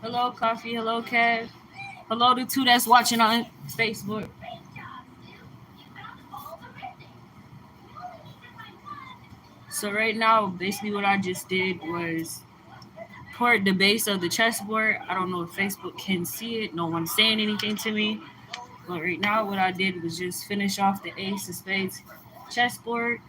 Hello, Coffee. Hello, Kev. Hello to two that's watching on Facebook. So right now, basically what I just did was port the base of the chessboard. I don't know if Facebook can see it. No one's saying anything to me. But right now, what I did was just finish off the ace of spades chessboard.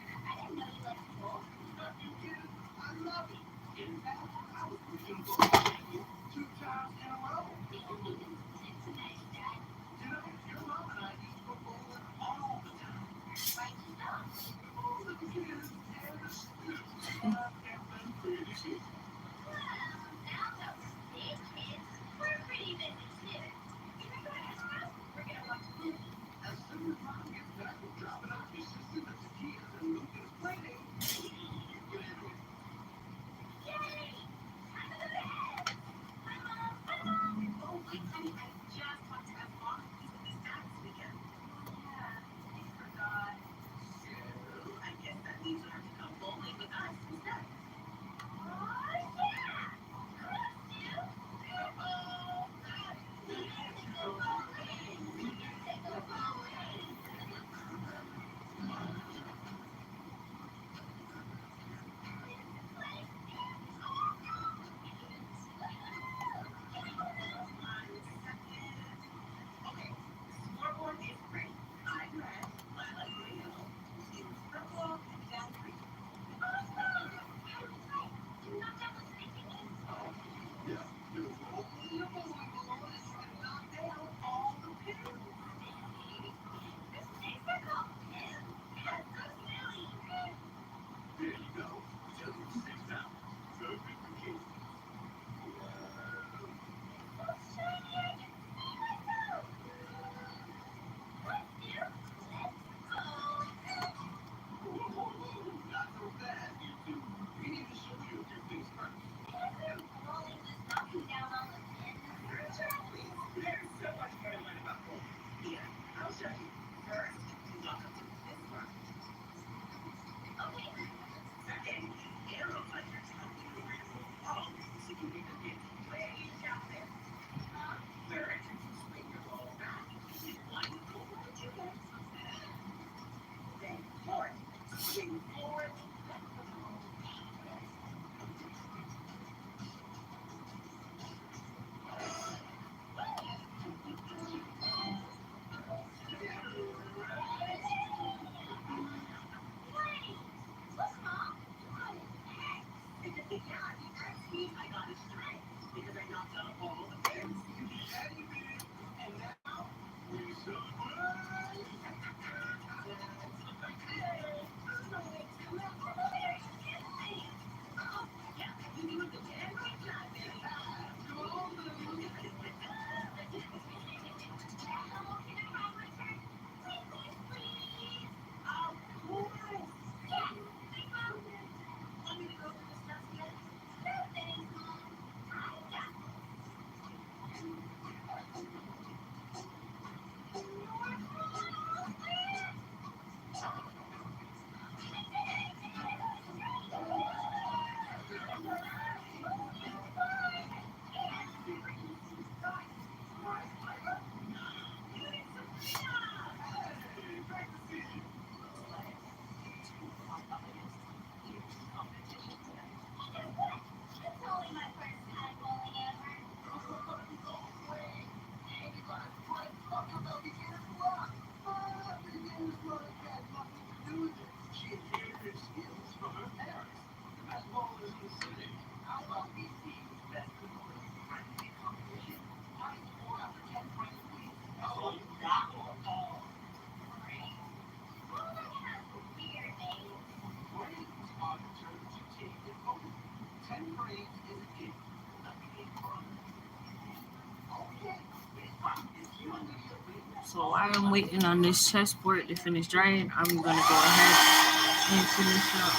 while I'm waiting on this chessboard to finish drying, I'm gonna go ahead and finish up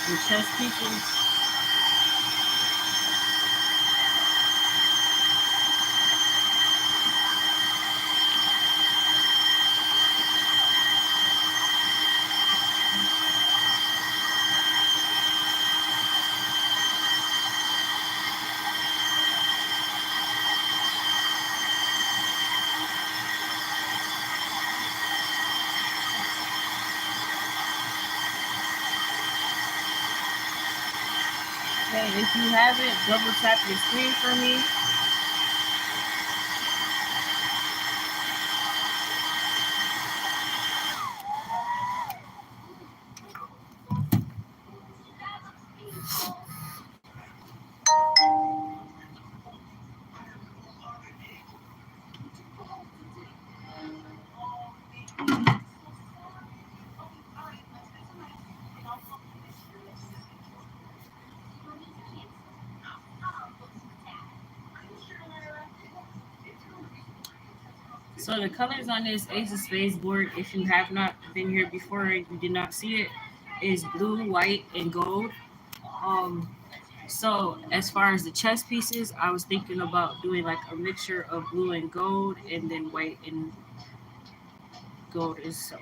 the chess pieces. Okay, if you haven't, double tap your screen for me. So the colors on this Ace of Spades board, if you have not been here before and you did not see it, is blue, white, and gold. Um, so as far as the chess pieces, I was thinking about doing like a mixture of blue and gold, and then white and gold itself.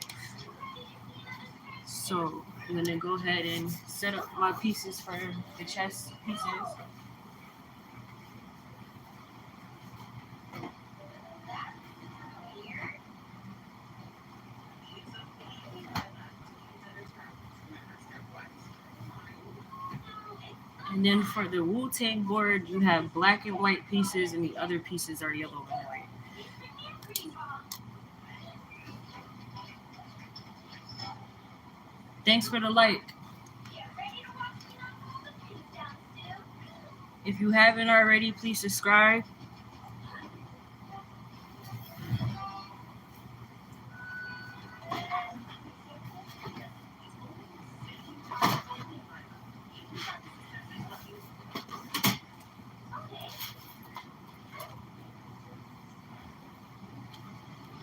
So I'm gonna go ahead and set up my pieces for the chess pieces. And then for the Wu Tang board, you have black and white pieces, and the other pieces are yellow and white. Thanks for the like. If you haven't already, please subscribe.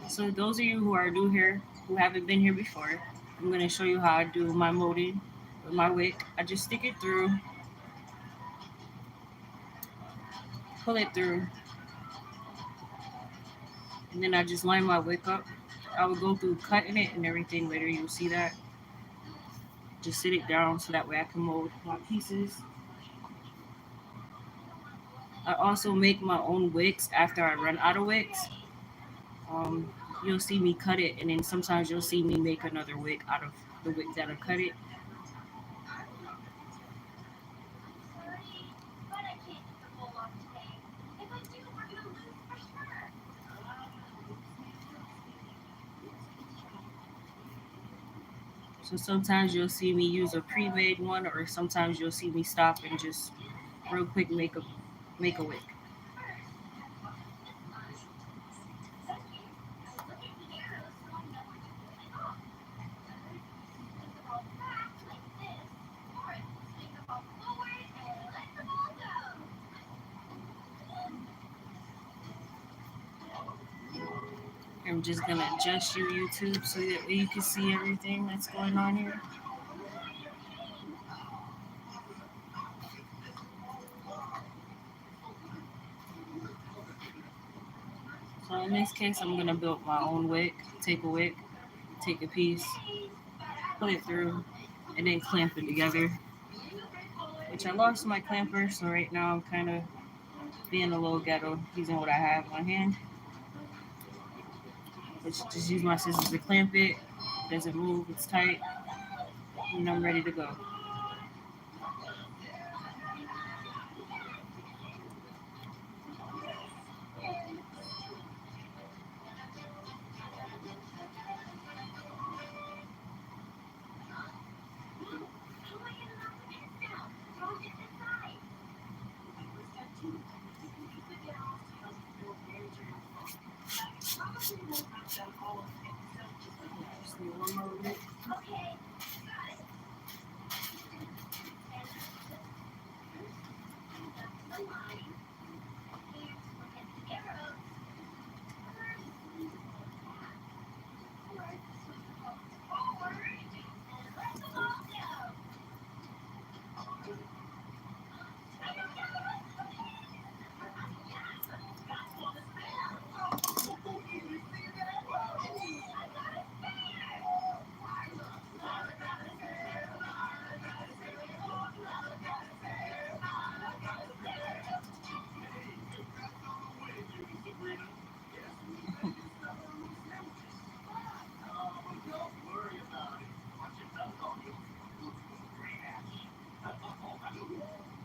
So those of you who are new here, who haven't been here before, I'm going to show you how I do my molding with my wick. I just stick it through, pull it through, and then I just line my wick up. I will go through cutting it and everything later. You'll see that. Just sit it down so that way I can mold my pieces. I also make my own wicks after I run out of wicks. You'll see me cut it, and then sometimes you'll see me make another wick out of the wick that I cut it. So sometimes you'll see me use a pre-made one, or sometimes you'll see me stop and just real quick make a wick. I'm just gonna adjust your YouTube so that you can see everything that's going on here. So in this case, I'm gonna build my own wick. Take a wick, take a piece, pull it through, and then clamp it together. Which I lost my clamper, so right now I'm kind of being a little ghetto using what I have on hand. Which just use my scissors to clamp it. Doesn't move, it's tight, and I'm ready to go.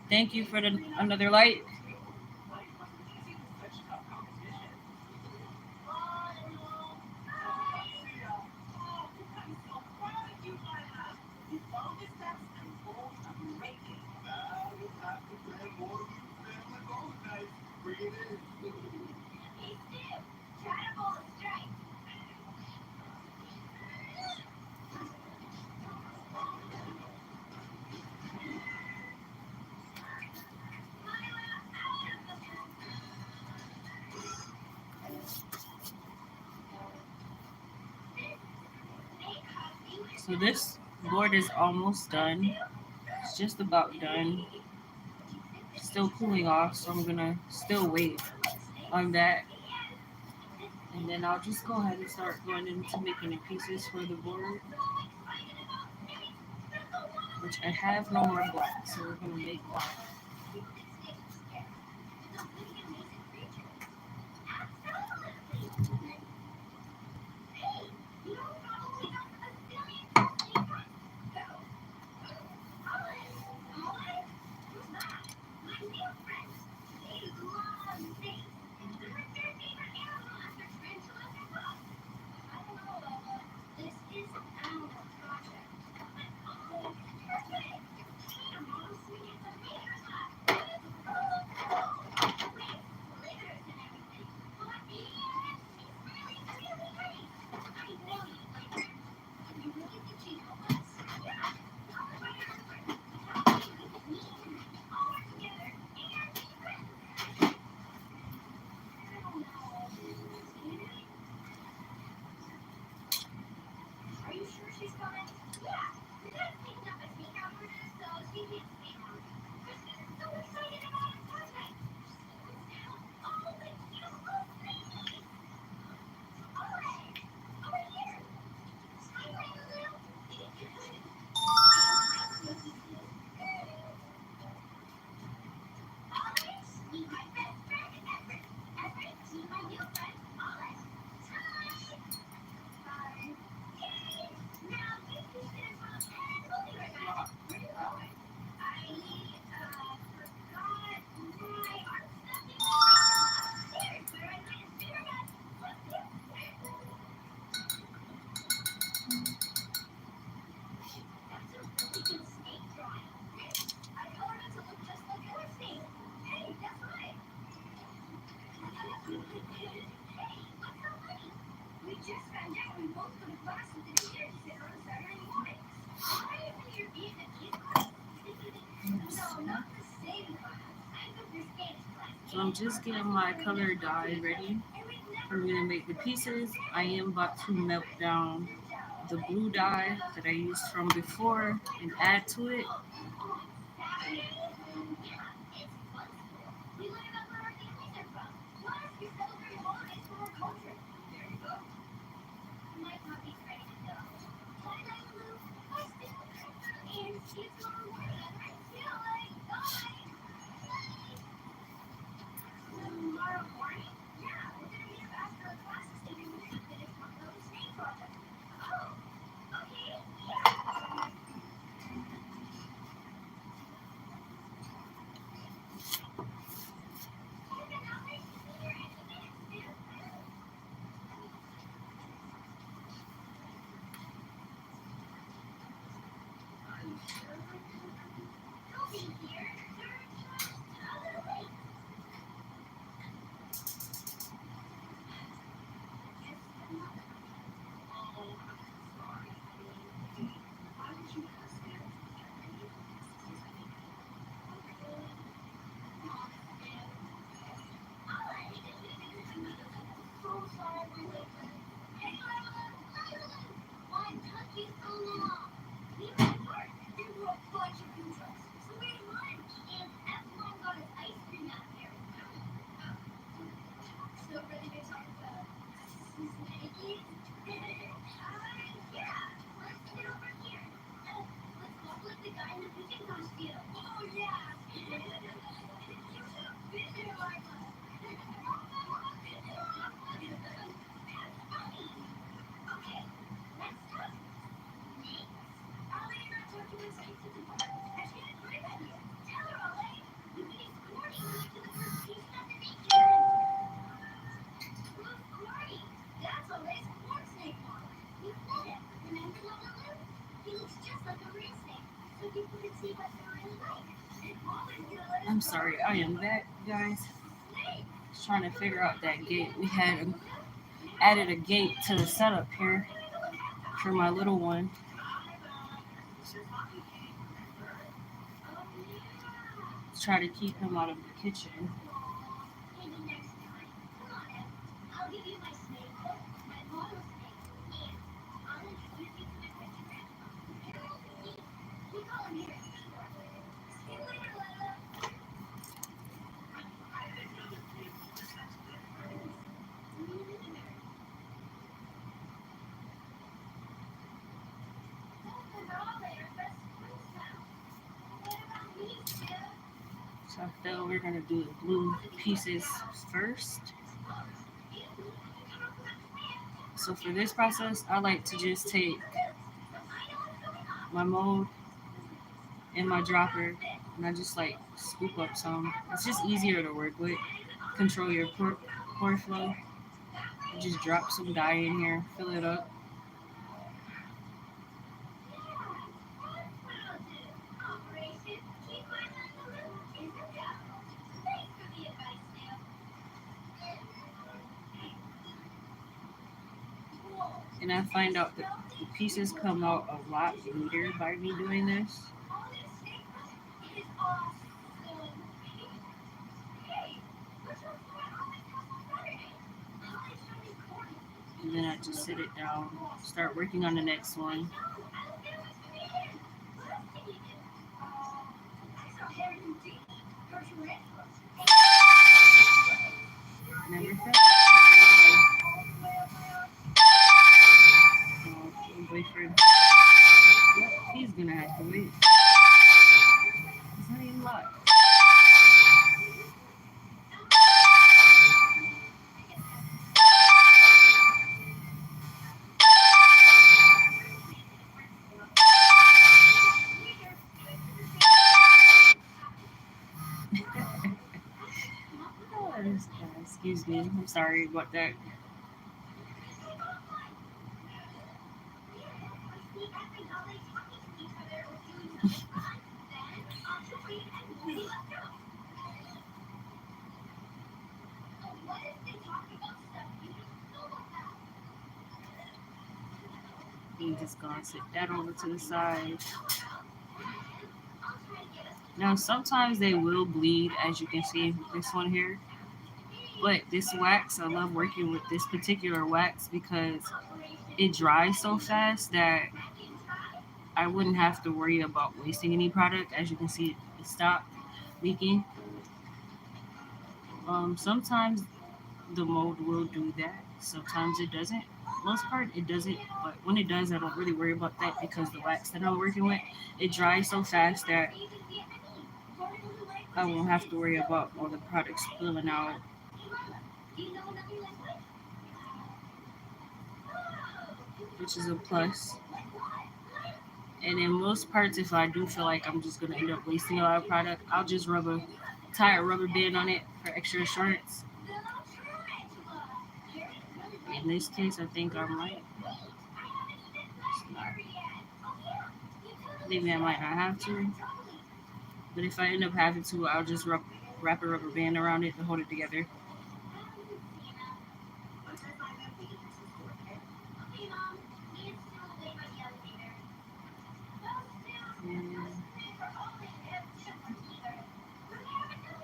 Thank you for another light. So this board is almost done. It's just about done. Still cooling off, so I'm gonna still wait on that. And then I'll just go ahead and start going into making the pieces for the board, which I have no more black, so we're gonna make black. So I'm just getting my color dye ready for me to make the pieces. I am about to melt down the blue dye that I used from before and add to it. I'm sorry, I am back, guys. Just trying to figure out that gate. We had added a gate to the setup here for my little one. Try to keep him out of the kitchen. So I feel we're gonna do the blue pieces first. So for this process, I like to just take my mold and my dropper and I just like scoop up some. It's just easier to work with. Control your pour flow. You just drop some dye in here, fill it up. And I find out that the pieces come out a lot neater by me doing this. And then I just sit it down, start working on the next one. Never felt my boyfriend. Yep, he's gonna have to wait. It's not even locked. Excuse me. I'm sorry about that. You just gonna sit that over to the side. Now sometimes they will bleed, as you can see with this one here. But this wax, I love working with this particular wax because it dries so fast that I wouldn't have to worry about wasting any product. As you can see, it stopped leaking. Sometimes the mold will do that. Sometimes it doesn't. Most part, it doesn't. But when it does, I don't really worry about that because the wax that I'm working with, it dries so fast that I won't have to worry about all the products spilling out. Which is a plus. And in most parts, if I do feel like I'm just gonna end up wasting a lot of product, I'll just tie a rubber band on it for extra assurance. In this case, I think I might. Maybe I might not have to. But if I end up having to, I'll just wrap a rubber band around it to hold it together.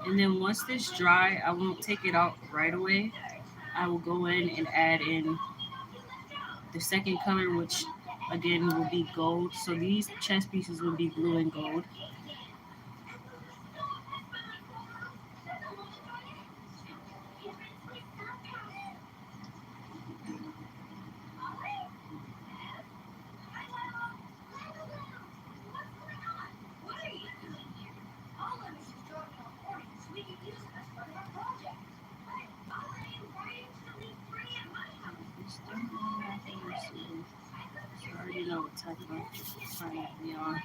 And then once this dry, I won't take it out right away. I will go in and add in the second color, which again will be gold. So these chess pieces will be blue and gold. I already know what type of trying we are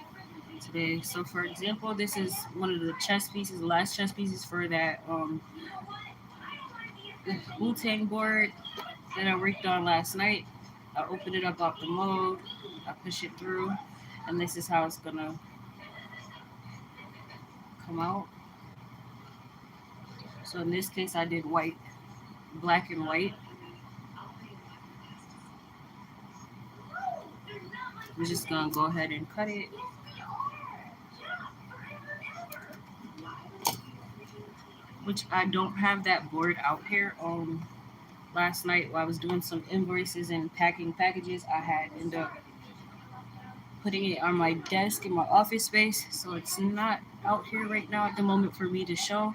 today. So for example, this is one of the chess pieces, the last chess pieces for that Wu-Tang board that I worked on last night. I opened it up off the mold, I push it through, And this is how it's gonna come out. So in this case, I did white, black and white. We're just gonna go ahead and cut it. Which I don't have that board out here. Last night while I was doing some invoices and packing packages, I had ended up putting it on my desk in my office space, so it's not out here right now at the moment for me to show.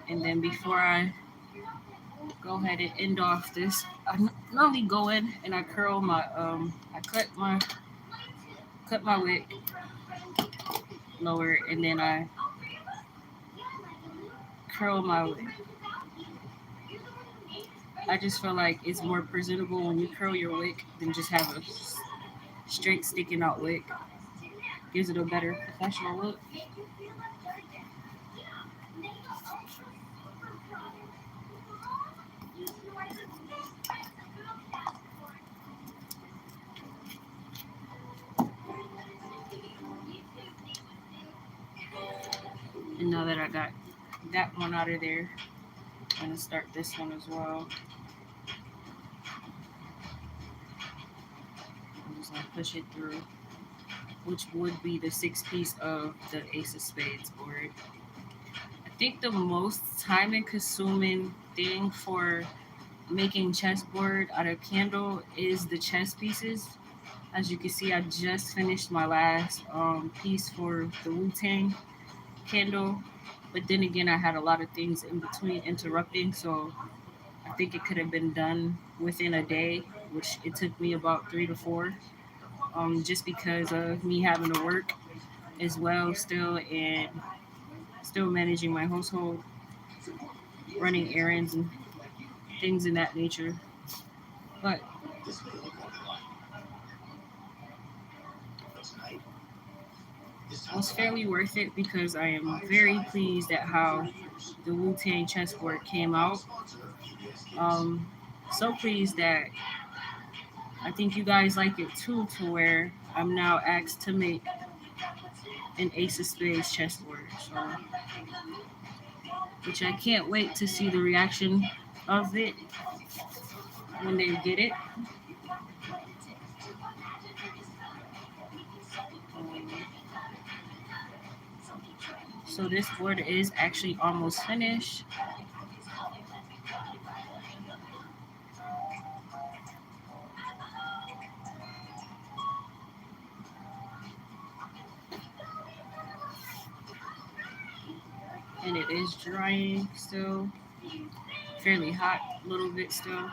And then before I go ahead and end off this, I normally go in and I curl my I cut my wick lower, and then I curl my wick. I just feel like it's more presentable when you curl your wick than just have a straight sticking out wick. Gives it a better professional look. And now that I got that one out of there, I'm gonna start this one as well. I'm just gonna push it through, which would be the 6-piece of the Ace of Spades board. I think the most time consuming thing for making chessboard out of candle is the chess pieces. As you can see, I just finished my last piece for the Wu-Tang candle, but then again, I had a lot of things in between interrupting, so I think it could have been done within a day, which it took me about 3 to 4, just because of me having to work as well still, and still managing my household, running errands and things in that nature. But it was fairly worth it because I am very pleased at how the Wu-Tang chessboard came out. Um, so pleased that I think you guys like it too, to where I'm now asked to make an Ace of Spades chessboard. So, which I can't wait to see the reaction of it when they get it. So this board is actually almost finished. And it is drying still, fairly hot a little bit still.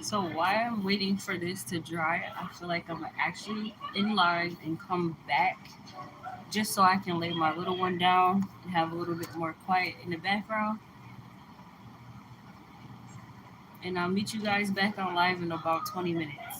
So while I'm waiting for this to dry, I feel like I'm actually in live and come back just so I can lay my little one down and have a little bit more quiet in the background. And I'll meet you guys back on live in about 20 minutes.